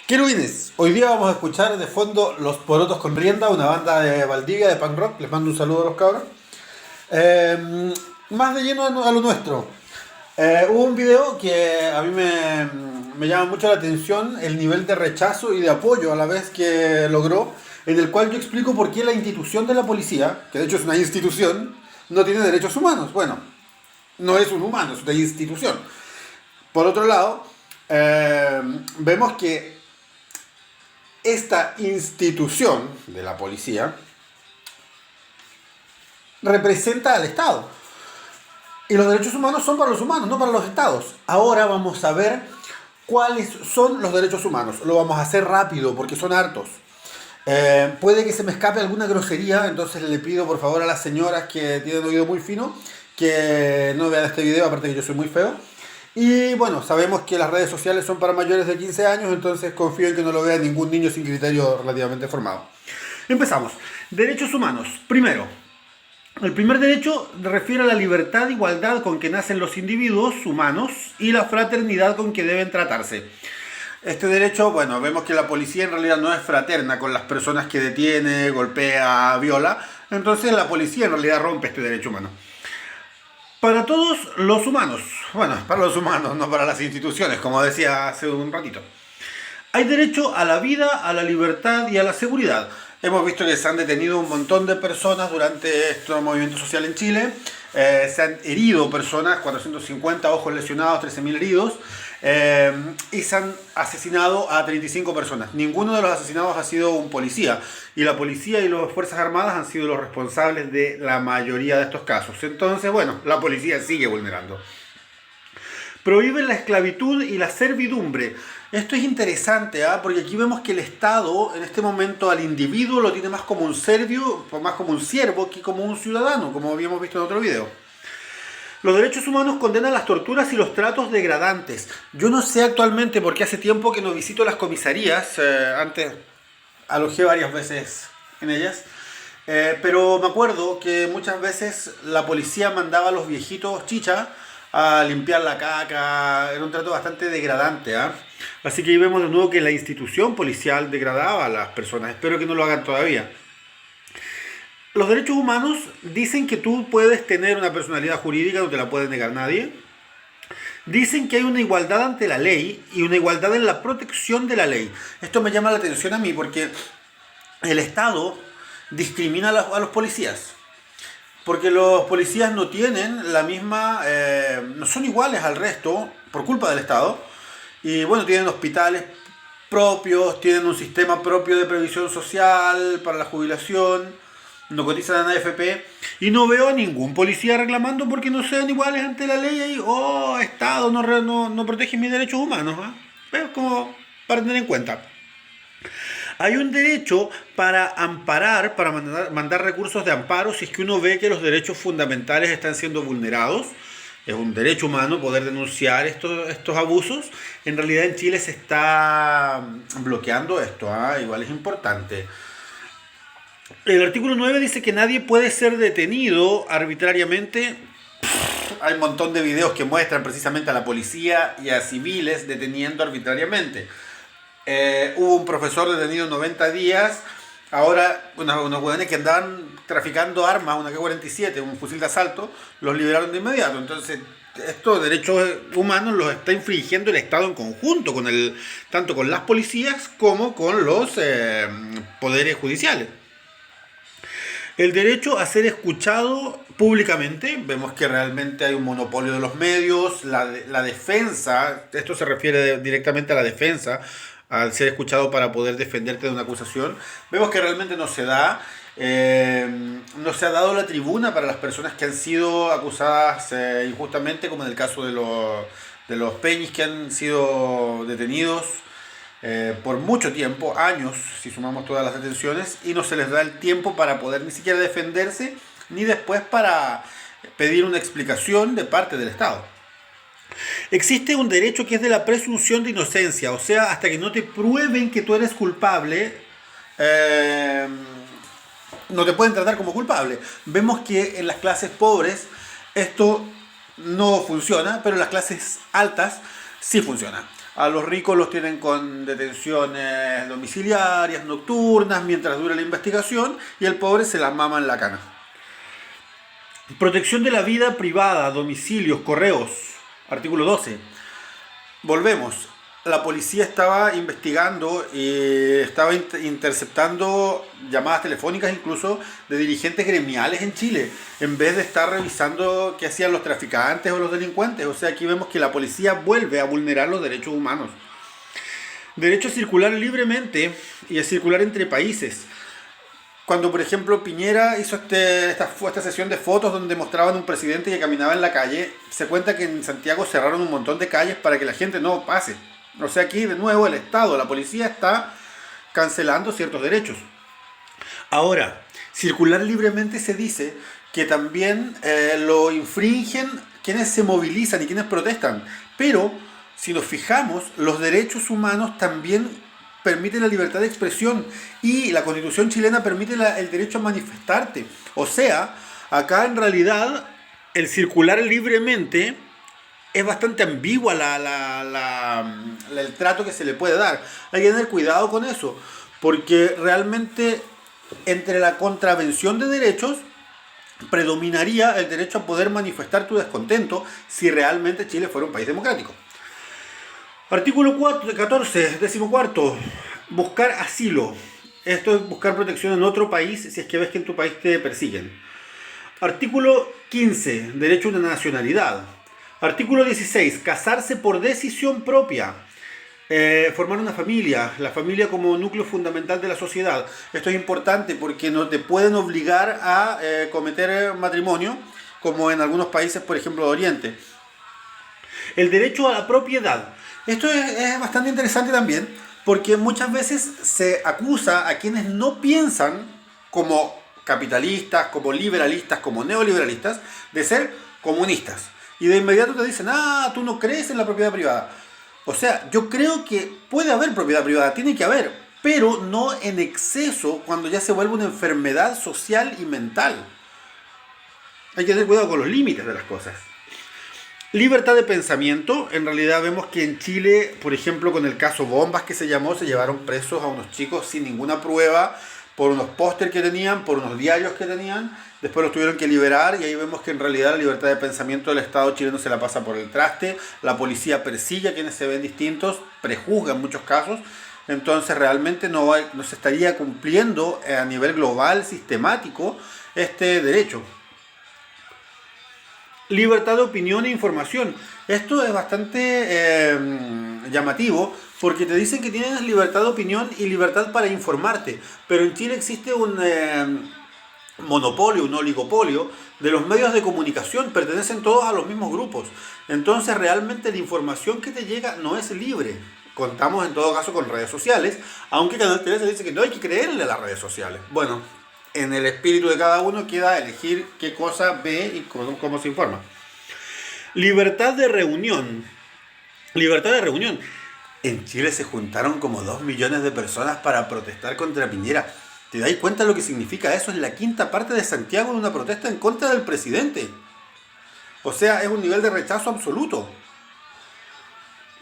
Querubines, hoy día vamos a escuchar de fondo Los Porotos con Rienda, una banda de Valdivia de punk rock. Les mando un saludo a los cabros. Más de lleno a lo nuestro. Hubo un video que a mí me llama mucho la atención, el nivel de rechazo y de apoyo a la vez que logró, en el cual yo explico por qué la institución de la policía, que de hecho es una institución, no tiene derechos humanos. Bueno, no es un humano, es una institución. Por otro lado, vemos que esta institución de la policía representa al Estado. Y los derechos humanos son para los humanos, no para los estados. Ahora vamos a ver cuáles son los derechos humanos. Lo vamos a hacer rápido porque son hartos. Puede que se me escape alguna grosería, entonces le pido por favor a las señoras que tienen oído muy fino que no vean este video, aparte que yo soy muy feo. Y bueno, sabemos que las redes sociales son para mayores de 15 años, entonces confío en que no lo vea ningún niño sin criterio relativamente formado. Empezamos. Derechos humanos. Primero, el primer derecho refiere a la libertad e igualdad con que nacen los individuos humanos y la fraternidad con que deben tratarse. Este derecho, bueno, vemos que la policía en realidad no es fraterna con las personas que detiene, golpea, viola. Entonces la policía en realidad rompe este derecho humano. Para todos los humanos, bueno, para los humanos, no para las instituciones, como decía hace un ratito. Hay derecho a la vida, a la libertad y a la seguridad. Hemos visto que se han detenido un montón de personas durante este movimiento social en Chile. Se han herido personas, 450 ojos lesionados, 13.000 heridos. Y se han asesinado a 35 personas. Ninguno de los asesinados ha sido un policía. Y la policía y las Fuerzas Armadas han sido los responsables de la mayoría de estos casos. Entonces, bueno, la policía sigue vulnerando. Prohíben la esclavitud y la servidumbre. Esto es interesante, porque aquí vemos que el Estado en este momento al individuo lo tiene más como un servio, más como un siervo que como un ciudadano, como habíamos visto en otro video. Los derechos humanos condenan las torturas y los tratos degradantes. Yo no sé actualmente porque hace tiempo que no visito las comisarías, antes alojé varias veces en ellas, pero me acuerdo que muchas veces la policía mandaba a los viejitos chicha a limpiar la caca. Era un trato bastante degradante. Así que ahí vemos de nuevo que la institución policial degradaba a las personas. Espero que no lo hagan todavía. Los derechos humanos dicen que tú puedes tener una personalidad jurídica, no te la puede negar nadie. Dicen que hay una igualdad ante la ley y una igualdad en la protección de la ley. Esto me llama la atención a mí porque el Estado discrimina a los policías. Porque los policías no tienen la misma, no son iguales al resto por culpa del Estado. Y bueno, tienen hospitales propios, tienen un sistema propio de previsión social para la jubilación, no cotizan a la AFP. Y no veo a ningún policía reclamando porque no sean iguales ante la ley. Y, oh, Estado, no protege mis derechos humanos. Es como para tener en cuenta. Hay un derecho para amparar, para mandar recursos de amparo si es que uno ve que los derechos fundamentales están siendo vulnerados. Es un derecho humano poder denunciar estos abusos. En realidad en Chile se está bloqueando esto, igual es importante. El artículo 9 dice que nadie puede ser detenido arbitrariamente. Hay un montón de videos que muestran precisamente a la policía y a civiles deteniendo arbitrariamente. Hubo un profesor detenido 90 días. Ahora unos jóvenes que andaban traficando armas, una K-47, un fusil de asalto, los liberaron de inmediato. Entonces, estos derechos humanos los está infringiendo el Estado en conjunto, tanto con las policías como con los poderes judiciales. El derecho a ser escuchado públicamente. Vemos que realmente hay un monopolio de los medios. La defensa, esto se refiere directamente a la defensa, al ser escuchado para poder defenderte de una acusación. Vemos que realmente no se da. No se ha dado la tribuna para las personas que han sido acusadas injustamente, como en el caso de los Peñis, que han sido detenidos por mucho tiempo, años, si sumamos todas las detenciones, y no se les da el tiempo para poder ni siquiera defenderse, ni después para pedir una explicación de parte del Estado. Existe un derecho que es de la presunción de inocencia, o sea, hasta que no te prueben que tú eres culpable, no te pueden tratar como culpable. Vemos que en las clases pobres esto no funciona, pero en las clases altas sí funciona. A los ricos los tienen con detenciones domiciliarias, nocturnas, mientras dura la investigación, y el pobre se las mama en la cana. Protección de la vida privada, domicilios, correos. Artículo 12. Volvemos. La policía estaba investigando y estaba interceptando llamadas telefónicas incluso de dirigentes gremiales en Chile, en vez de estar revisando qué hacían los traficantes o los delincuentes. O sea, aquí vemos que la policía vuelve a vulnerar los derechos humanos. Derecho a circular libremente y a circular entre países. Cuando, por ejemplo, Piñera hizo esta sesión de fotos donde mostraban un presidente que caminaba en la calle, se cuenta que en Santiago cerraron un montón de calles para que la gente no pase. O sea, aquí de nuevo el Estado, la policía está cancelando ciertos derechos. Ahora, circular libremente se dice que también lo infringen quienes se movilizan y quienes protestan. Pero, si nos fijamos, los derechos humanos también permiten la libertad de expresión, y la Constitución chilena permite el derecho a manifestarte. O sea, acá en realidad el circular libremente es bastante ambigua el trato que se le puede dar. Hay que tener cuidado con eso, porque realmente entre la contravención de derechos predominaría el derecho a poder manifestar tu descontento si realmente Chile fuera un país democrático. Artículo 14, 14. Buscar asilo. Esto es buscar protección en otro país si es que ves que en tu país te persiguen. Artículo 15. Derecho a una nacionalidad. Artículo 16. Casarse por decisión propia. Formar una familia. La familia como núcleo fundamental de la sociedad. Esto es importante porque no te pueden obligar a cometer matrimonio, como en algunos países, por ejemplo, de Oriente. El derecho a la propiedad. Esto es bastante interesante también, porque muchas veces se acusa a quienes no piensan como capitalistas, como liberalistas, como neoliberalistas, de ser comunistas. Y de inmediato te dicen, tú no crees en la propiedad privada. O sea, yo creo que puede haber propiedad privada, tiene que haber, pero no en exceso cuando ya se vuelve una enfermedad social y mental. Hay que tener cuidado con los límites de las cosas. Libertad de pensamiento. En realidad vemos que en Chile, por ejemplo, con el caso Bombas que se llevaron presos a unos chicos sin ninguna prueba, por unos pósters que tenían, por unos diarios que tenían. Después los tuvieron que liberar, y ahí vemos que en realidad la libertad de pensamiento del Estado chileno se la pasa por el traste. La policía persigue a quienes se ven distintos, prejuzga en muchos casos. Entonces realmente no se estaría cumpliendo a nivel global, sistemático, este derecho. Libertad de opinión e información. Esto es bastante llamativo, porque te dicen que tienes libertad de opinión y libertad para informarte, pero en Chile existe un monopolio, un oligopolio de los medios de comunicación, pertenecen todos a los mismos grupos. Entonces realmente la información que te llega no es libre. Contamos en todo caso con redes sociales, aunque Canal 13 dice que no hay que creerle a las redes sociales. Bueno, en el espíritu de cada uno queda elegir qué cosa ve y cómo se informa. Libertad de reunión. Libertad de reunión. En Chile se juntaron como 2 millones de personas para protestar contra Piñera. ¿Te das cuenta de lo que significa eso? Es la quinta parte de Santiago en una protesta en contra del presidente. O sea, es un nivel de rechazo absoluto.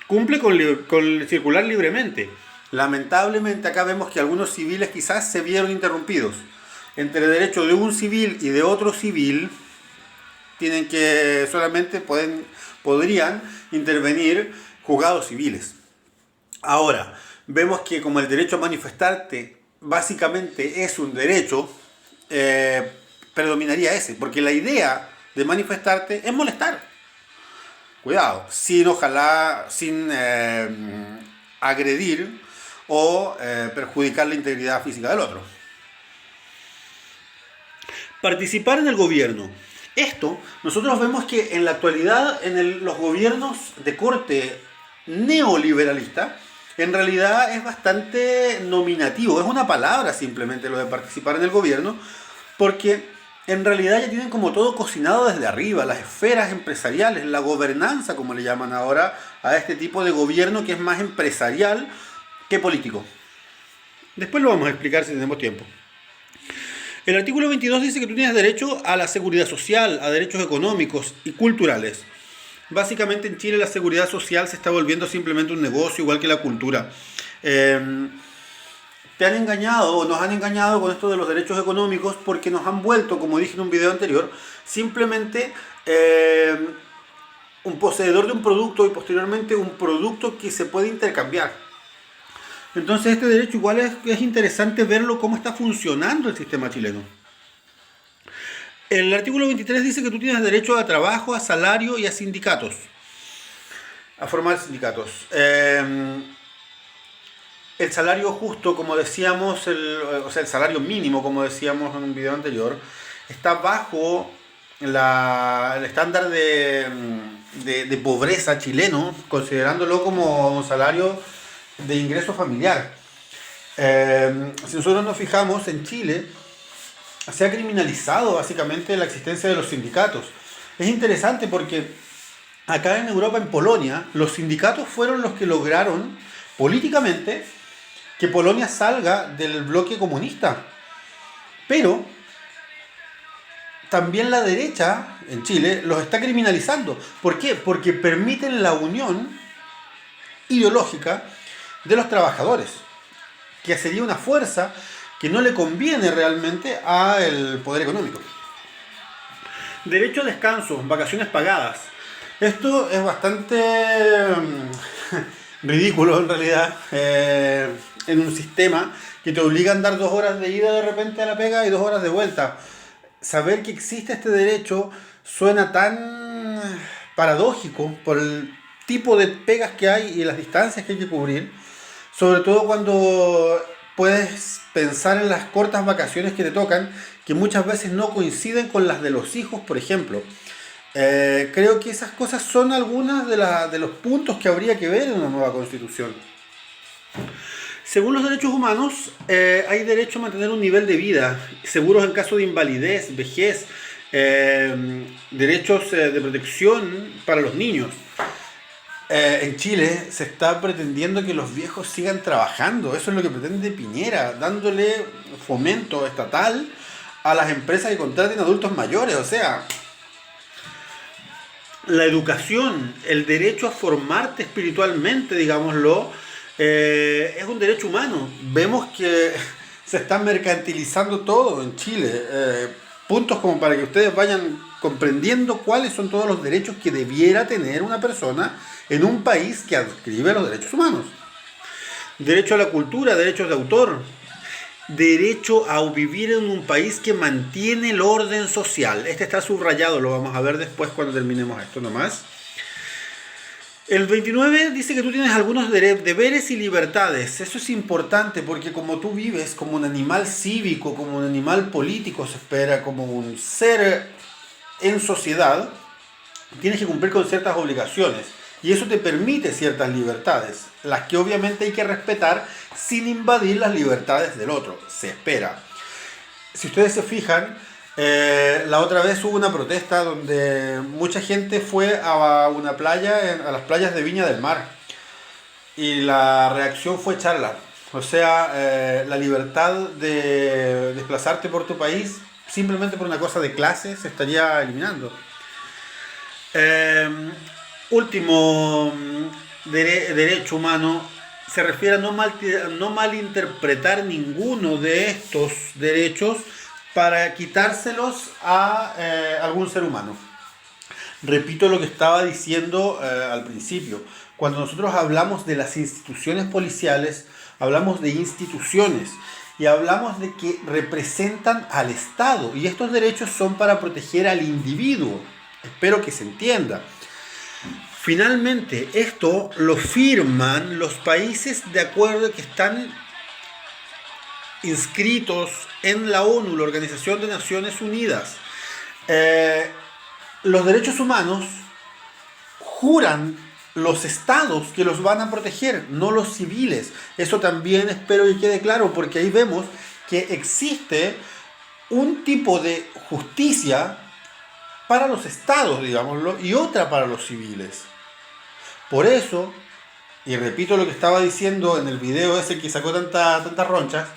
Cumple con circular libremente. Lamentablemente acá vemos que algunos civiles quizás se vieron interrumpidos. Entre el derecho de un civil y de otro civil, tienen que solamente podrían intervenir juzgados civiles. Ahora, vemos que como el derecho a manifestarte básicamente es un derecho, predominaría ese, porque la idea de manifestarte es molestar. Cuidado, sin agredir o perjudicar la integridad física del otro. Participar en el gobierno. Esto, nosotros vemos que en la actualidad, los gobiernos de corte neoliberalista, en realidad es bastante nominativo, es una palabra simplemente lo de participar en el gobierno, porque en realidad ya tienen como todo cocinado desde arriba, las esferas empresariales, la gobernanza, como le llaman ahora a este tipo de gobierno que es más empresarial que político. Después lo vamos a explicar si tenemos tiempo. El artículo 22 dice que tú tienes derecho a la seguridad social, a derechos económicos y culturales. Básicamente en Chile la seguridad social se está volviendo simplemente un negocio, igual que la cultura. Eh, Te han engañado o nos han engañado con esto de los derechos económicos porque nos han vuelto, como dije en un video anterior, simplemente un poseedor de un producto y posteriormente un producto que se puede intercambiar. Entonces este derecho igual es interesante verlo cómo está funcionando el sistema chileno. El artículo 23 dice que tú tienes derecho a trabajo, a salario y a sindicatos, a formar sindicatos. El salario justo, como decíamos, o sea, el salario mínimo, como decíamos en un video anterior, está bajo el estándar de pobreza chileno, considerándolo como un salario de ingreso familiar. Si nosotros nos fijamos, en Chile se ha criminalizado básicamente la existencia de los sindicatos. Es interesante porque acá en Europa, en Polonia, los sindicatos fueron los que lograron políticamente que Polonia salga del bloque comunista. Pero también la derecha en Chile los está criminalizando. ¿Por qué? Porque permiten la unión ideológica de los trabajadores, que sería una fuerza que no le conviene realmente al poder económico. Derecho a descanso, vacaciones pagadas. Esto es bastante ridículo en realidad, en un sistema que te obliga a andar 2 horas de ida de repente a la pega y 2 horas de vuelta. Saber que existe este derecho suena tan paradójico por el tipo de pegas que hay y las distancias que hay que cubrir, sobre todo cuando puedes pensar en las cortas vacaciones que te tocan, que muchas veces no coinciden con las de los hijos, por ejemplo. Creo que esas cosas son algunas de los puntos que habría que ver en una nueva constitución. Según los derechos humanos, hay derecho a mantener un nivel de vida, seguros en caso de invalidez, vejez, derechos de protección para los niños. En Chile se está pretendiendo que los viejos sigan trabajando, eso es lo que pretende Piñera, dándole fomento estatal a las empresas que contraten adultos mayores, o sea, la educación, el derecho a formarte espiritualmente, digámoslo, es un derecho humano. Vemos que se está mercantilizando todo en Chile. Puntos como para que ustedes vayan comprendiendo cuáles son todos los derechos que debiera tener una persona en un país que adscribe los derechos humanos. Derecho a la cultura, derechos de autor, derecho a vivir en un país que mantiene el orden social. Este está subrayado, lo vamos a ver después cuando terminemos esto nomás. El 29 dice que tú tienes algunos deberes y libertades. Eso es importante porque como tú vives como un animal cívico, como un animal político, se espera, como un ser en sociedad, tienes que cumplir con ciertas obligaciones. Y eso te permite ciertas libertades, las que obviamente hay que respetar sin invadir las libertades del otro. Se espera. Si ustedes se fijan, la otra vez hubo una protesta donde mucha gente fue a una playa, a las playas de Viña del Mar. Y la reacción fue echarla. O sea, la libertad de desplazarte por tu país, simplemente por una cosa de clase, se estaría eliminando. Último derecho humano se refiere a no malinterpretar ninguno de estos derechos para quitárselos a algún ser humano. Repito lo que estaba diciendo al principio. Cuando nosotros hablamos de las instituciones policiales, hablamos de instituciones y hablamos de que representan al Estado. Y estos derechos son para proteger al individuo. Espero que se entienda. Finalmente, esto lo firman los países de acuerdo que están inscritos en la ONU, la Organización de Naciones Unidas. Los derechos humanos juran los estados que los van a proteger, no los civiles. Eso también espero que quede claro, porque ahí vemos que existe un tipo de justicia para los estados, digámoslo, y otra para los civiles. Por eso, y repito lo que estaba diciendo en el video ese que sacó tantas ronchas,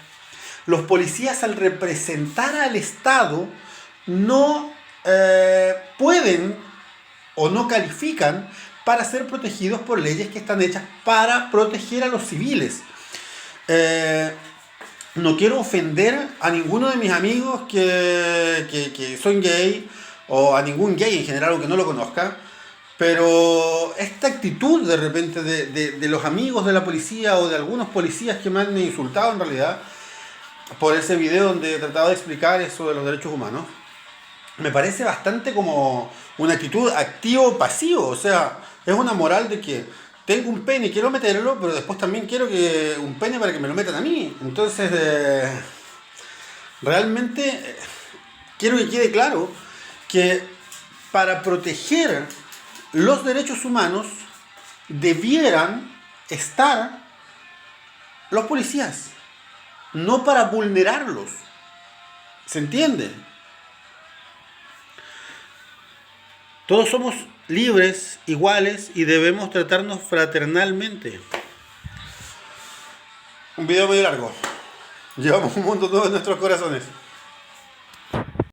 los policías al representar al Estado no pueden o no califican para ser protegidos por leyes que están hechas para proteger a los civiles. No quiero ofender a ninguno de mis amigos que son gay, o a ningún gay en general, aunque no lo conozca, pero esta actitud de repente de los amigos de la policía o de algunos policías que me han insultado en realidad por ese video donde trataba de explicar eso de los derechos humanos, me parece bastante como una actitud activo-pasivo. O sea, es una moral de que tengo un pene y quiero meterlo, pero después también quiero que un pene para que me lo metan a mí. Entonces, realmente quiero que quede claro que para proteger los derechos humanos debieran estar los policías, no para vulnerarlos. ¿Se entiende? Todos somos libres, iguales y debemos tratarnos fraternalmente. Un video muy largo. Llevamos un mundo nuevo en nuestros corazones.